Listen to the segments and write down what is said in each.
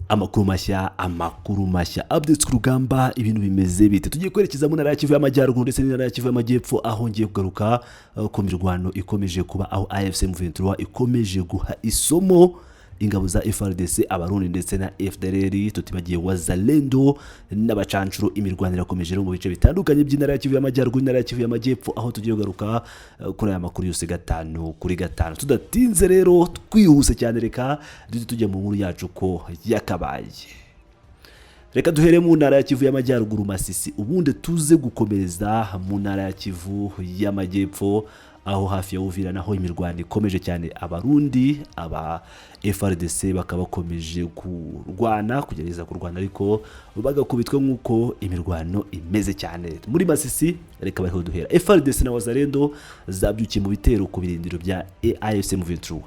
Amakuru mashya updates ku rugamba ibintu bimeze bite. Tugiye kwerekeza mu ntara ya Kivu y'Amajyaruguru ndetse n'intara ya Kivu y'Amajyepfo aho ngiye kugaruka ku mirwano ikomeje kuba, aho AFC M23 ikomeje guha isomo ingabo za FARDC, abarundi ndetse na FDLR, tutibagiye wazalendo n'abacancuro. Imirwano irakomeje mu bice bitandukanye by'intara ya Kivu y'Amajyaruguru n'intara ya Kivu y'Amajyepfo, aho tugiye kugaruka kuri aya makuru yose gatanu kuri gatanu. Tudatinze rero twihuse cyane, reka tujye mu nkuru yacu ko yakabaye. Reka duhere mu ntara ya Kivu y'Amajyaruguru Masisi, ubundi tuze gukomereza mu ntara ya Kivu y'Amajyepfo, aho hafi ya Uvira naho imirwano ikomeje cyane. Abarundi aba FARDC bakaba bakomeje kurwana, kugerageza kurwana ariko bagakubitwa nk'uko imirwano imeze cyane muri Masisi. Reka bariho duhera FARDC na wazalendo zabyukiye mu bitero ku birindiro bya AFC M23.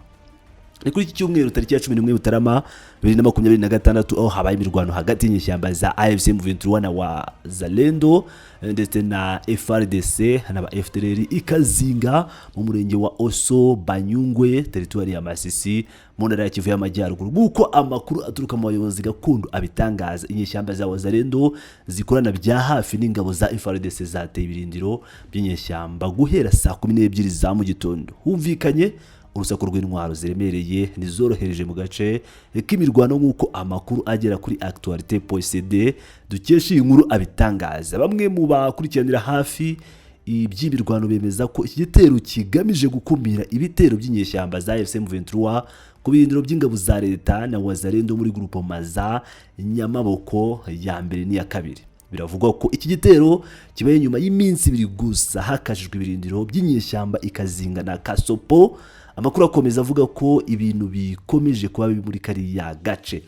Ni kuri iki cyumweru tariki ya 11 Mutarama 2026, aho habaye imirwano hagati y'inyeshyamba za AFC M23 na wazalendo ndetse na FARDC na FDLR ikazinga mu murenge wa Oso Banyungwe, territoire ya Masisi mu ntara ya Kivu y'Amajyaruguru. Guko amakuru aturuka mu bayobozi gakondo abitangaza, inyeshyamba za wazalendo zikorana bya hafi n'ingabo za FARDC zateye ibirindiro by'inyeshyamba guhera saa 12 za mu gitondo. Humvikanye urusaku rw'intwaro ziremereye nizorohereje mu gace k'imirwano nk'uko amakuru agera kuri actualité.cd dukesha iyi nkuru abitangaza. Bamwe mu bakurikiranira hafi iby'imirwano bemeza ko iki gitero kigamije gukumira ibitero by'inyeshyamba za AFC M23 ku birindiro by'ingabo za leta na wazalendo muri grupo maza Nyamaboko ya mbere n'iya kabiri. Biravugwa ko iki gitero kibaye nyuma y'iminsi 2 gusa hakajijwe ibirindiro by'inyeshyamba ikazinga na Kasopo. Amakuru akomeza avuga ko ibintu bikomeje kuba bibi muri kariya gace.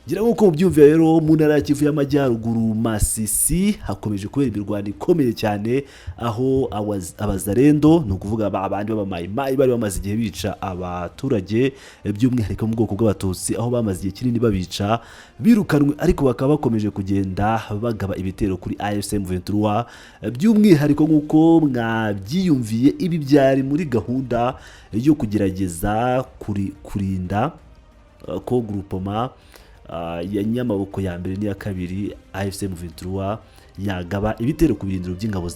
Ngira ngo ko byumva rero mu ntara ya Kivu y'Amajyaruguru Masisi hakomeje kubera imirwano ikomeye cyane, aho abazalendo no kuvuga abandi b'abamayimayi bari bamaze igihe bica abaturage by'umwihariko mu bwoko bw'abatutsi, aho bamaze igihe kinini babica birukanwe, ariko bakaba bakomeje kugenda bagaba ibitero kuri AFC M23 by'umwihariko nk'uko mwabyiyumviye. Ibi byari muri gahunda yo kugerageza kurinda ko groupement ya Nyamaboko ya mbere n'iya kabiri AFC M23 yagaba ibitero ku birindiro by'ingabo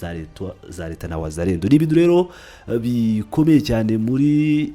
za leta na wazalendo. Ni ibintu rero bikomeye cyane muri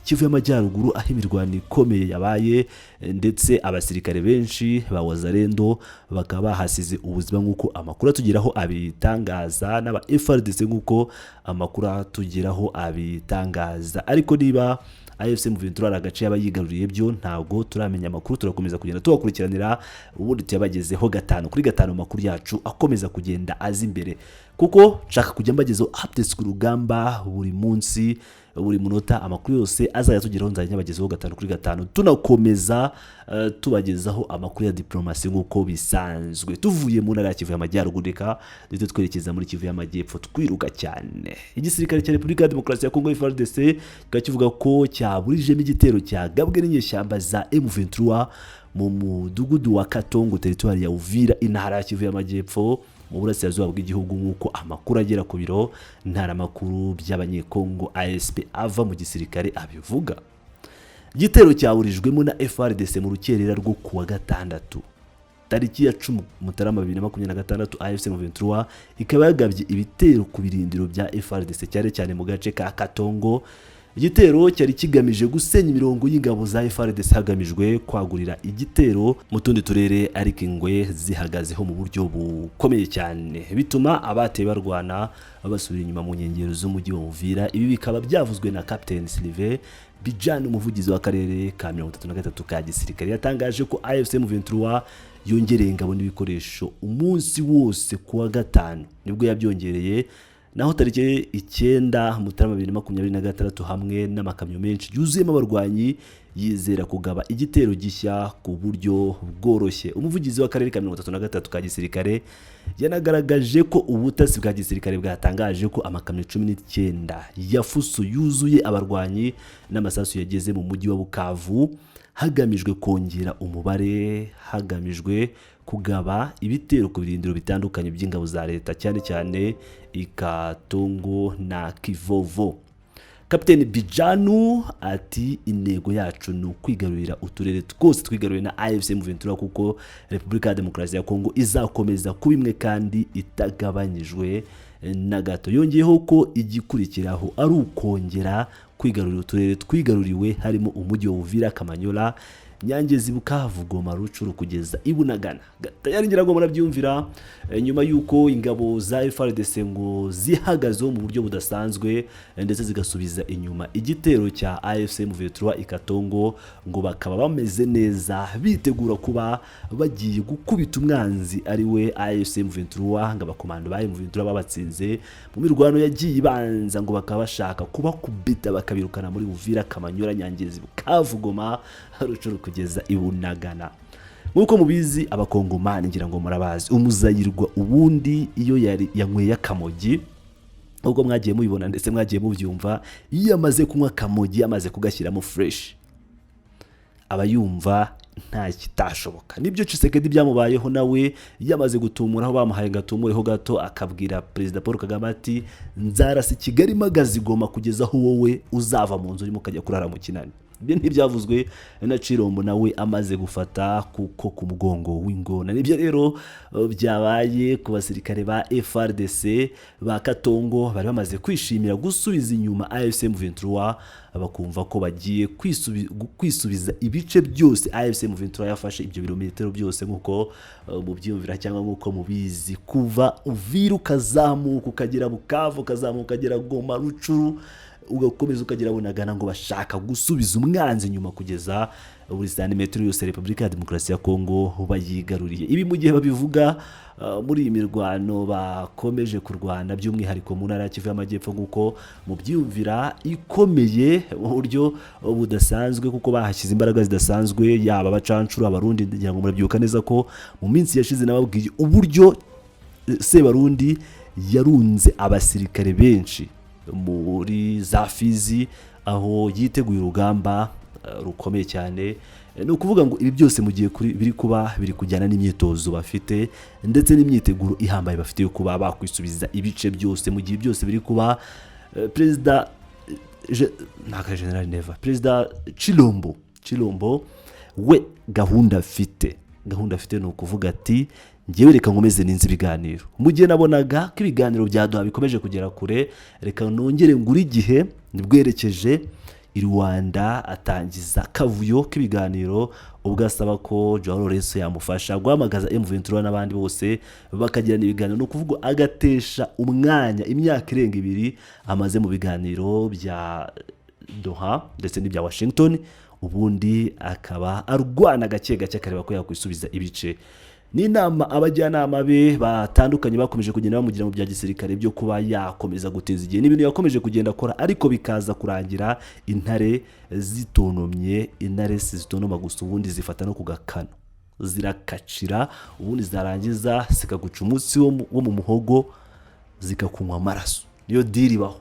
Kivu y'Amajyaruguru, aho imirwano ikomeye yabaye ndetse abasirikare benshi ba wazalendo bakaba bahasize ubuzima nk'uko amakuru atugeraho abitangaza, n'aba FARDC nk'uko amakuru atugeraho abitangaza. Ariko niba AFC M23 ari agace yabayigaruriye byo ntabwo turamenya amakuru, turakomeza kugenda tubakurikiranira ubundi tuyabagezeho gatanu kuri gatanu amakuru yacu akomeza kugenda azi imbere, kuko nshaka kujya mbagezeho updates ku rugamba buri munsi buri munota. Amakuru yose azajya tugeraho nzajya bagezeho gatanu kuri gatanu, tunakomeza tubagezaho amakuru ya diplomasi nk'uko bisanzwe. Tuvuye mu ntara ya Kivu y'Amajyaruguru, reka duhite twerekeza muri Kivu y'Amajyepfo twiruka cyane. Igisirikare cya Repubulika ya Demokarasi ya Kongo FARDC kikaba kivuga ko cyaburijemo igitero cyagabwe n'inyeshyamba za M23 mu mudugudu wa Katongo, territoire ya Uvira, intara ya Kivu y'Amajyepfo mu burasirazuba bw'igihugu, nk'uko amakuru agera ku biro ntaramakuru by'abanyekongo ASP ava mu gisirikare abivuga. Igitero cyaburijwemo na FARDC mu rukerera rwo kuwa gatandatu tariki ya 10 Mutarama 2026. AFC M23 ikaba yagabye ibitero ku birindiro bya FARDC cyane mu gace ka Katongo. Igitero cyari kigamije gusenya imirongo y'ingabo za FARDC hagamijwe kwagurira igitero mu tundi turere, ariko ingwe zihagazeho mu buryo bukomeye cyane, bituma abateye barwana basubira inyuma mu nkengero z'umujyi wa Uvira. Ibi bikaba byavuzwe na Captain Sylvain Bijana, umuvugizi w'akarere ka 33 ka gisirikare. Yatangaje ko AFC M23 yongereye ingabo n'ibikoresho umunsi wose kuwa gatanu, nibwo yabyongereye. Naho tariki 9 Mutarama 2026 hamwe n'amakamyo menshi yuzuyemo abarwanyi yizera kugaba igitero gishya ku buryo bworoshye. Umuvugizi w'akarere ka 33 ka gisirikare yanagaragaje ko ubutasi bwa gisirikare bwatangaje ko amakamyo 19 ya fuso yuzuye abarwanyi n'amasasu yageze mu mujyi wa Bukavu, hagamijwe kongera umubare, hagamijwe kugaba ibitero ku birindiro bitandukanye by'ingabo za leta cyane Ikatongo na Kivovo. Kapiteni Bijanu ati intego yacu ni ukwigarurira uturere twose twigaruye na AFC M23 kuko Repubulika ya Demokarasi ya Kongo izakomeza kuba imwe kandi itagabanyijwe na gato. Yongeyeho ko igikurikiraho ari ukongera kwigarurira uturere twigaruriwe harimo umujyi wa Uvira, Kamanyola, Nyangezi, Bukavu, Goma, Rucuru kugeza Ibunagana. Tayari ngira ngo murabyumvira nyuma yuko ingabo za FARDC ngo zihagazeho mu buryo budasanzwe ndetse zigasubiza inyuma igitero cya AFC M23 ikatongo, ngo bakaba bameze neza bitegura kuba bagiye gukubita umwanzi ari we AFC M23, ngo abakomando ba M23 babatsinze mu mirwano yagiye ibanza, ngo bakaba bashaka kuba kubita bakabirukana muri Uvira, Kamanyola, Nyangezi, Bukavu, Goma, Rucuru kugeza Ibunagana. Nkuko mubizi abakongomani ngira ngo murabazi umuzayirwa ubundi iyo yari yanyweye akamogi, ubwo mwagiye mubibona ndetse mwagiye mubyumva, iyo yamaze kunywa akamogi yamaze kugashyiramo fresh abayumva nta kitashoboka. Nibyo Tshisekedi byamubayeho nawe yamaze gutumuraho bamuhaye gatumureho gato akabwira Perezida Paul Kagame ati nzarasi Kigali magazi Goma kugeza aho wowe uzava mu nzu urimo kujya kurara mu kinani. Ibyo ntibyavuzwe na Chirombo nawe amaze gufata kuko ku mugongo w'ingona. Nibyo rero byabaye ku basirikare ba FARDC ba Katongo bari bamaze kwishimira gusubiza inyuma AFC M23, bakumva ko bagiye kwisubiza ibice byose AFC M23 yafashe ibyo birometero byose nkuko mubyumvira cyangwa nkuko mubizi, kuva Uvira ukazamuka ukagera Bukavu ukazamuka ukagera Goma, Rucuru ugakomeza ukagera Bunagana, ngo bashaka gusubiza umwanzi nyuma kugeza buri santimetero yose Repubulika ya Demokarasi ya Kongo bayigaruriye. Ibi mu gihe babivuga muri iyi mirwano bakomeje kurwana by'umwihariko mu ntara ya Kivu y'Amajyepfo, nguko mu byumvira ikomeye mu buryo budasanzwe kuko bahashyize imbaraga zidasanzwe, yaba abacancuro abarundi. Ngira ngo murabyuka neza ko mu minsi yashize nababwiye uburyo Sebarundi yarunze abasirikare benshi muri za Fizi aho yiteguye urugamba rukomeye cyane. Ni ukuvuga ngo ibi byose mu gihe biri kuba biri kujyana n'imyitozo bafite ndetse n'imyiteguro ihambaye bafite yo kuba bakwisubiza ibice byose. Mu gihe byose biri kuba Perezida Perezida Chilombo we gahunda afite ni ukuvuga ati ngewe reka nkomeze ninzi ibiganiro. Mu gihe nabonaga ko ibiganiro byaduha bikomeje kugera kure, reka nongere ngura igihe nibwerekeje i Rwanda atangiza kavuyo k'ibiganiro, ubwo asaba ko Joao Lorenzo yamufasha guhamagaza M23 n'abandi bose bakagirana ibiganiro. No kuvuga agatesha umwanya imyaka irenga 2 amaze mu biganiro bya Doha ndetse n'ibya Washington, ubundi akaba arwana gake gake akareba ko yakwisubiza ibice. Ni inama abajyanama be batandukanye bakomeje kugenda bamugira mu bya gisirikare byo kuba yakomeza guteza igihe n'ibintu yakomeje kugenda akora, ariko bikaza kurangira intare zitonomye. Intare zitonoma gusa ubundi zifata no kugakano zirakacira, ubundi zarangiza zikaguca umutsi wo mu muhogo zikakunywa amaraso. Niyo diri baho.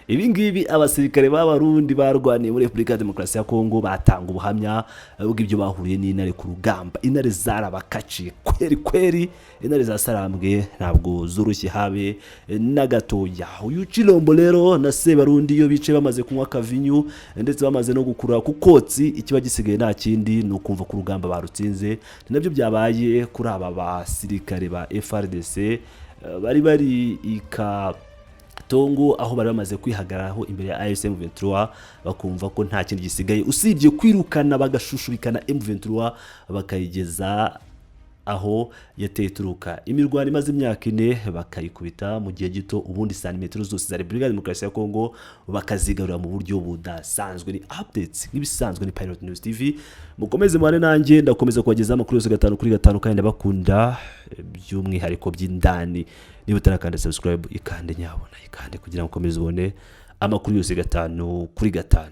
Ibi ngibi abasirikare b'abarundi barwaniye muri Repubulika ya Demokarasi ya Kongo batanga ubuhamya bw'ibyo bahuriye n'intare ku rugamba. Intare zarabakaciye kweri, intare zasarambwe ntabwo zoroshye habe na gatoya. Uyu Chilombo rero na Sebarundi iyo bice bamaze kunywa kavinyu ndetse bamaze no gukura ku kotsi, ikiba gisigaye nta kindi no kumva ku rugamba barutsinze. Nabyo byabaye kuri aba basirikare ba FARDC bari Tongo, aho bari bamaze kwihagararaho imbere ya AFC M23 bakumva ko nta kintu gisigaye usibye kwirukana bagashushubikana M23 bakayigeza aho yateye turuka. Imirwano imaze imyaka 4 bakayikubita mu gihe gito, ubundi santimetero zose za Repubulika ya Demokarasi ya Kongo bakazigarura mu buryo budasanzwe. Ni updates nk'ibisanzwe ni Pilot News TV. Mukomeze mwane nanjye ndakomeza kubageza amakuru yose 5 kuri 5 kandi ndabakunda by'umwihariko by'indani. Niba utarakanda subscribe ikande nyabona ikande kugira ngo ukomeze ubone amakuru yose 5 kuri 5.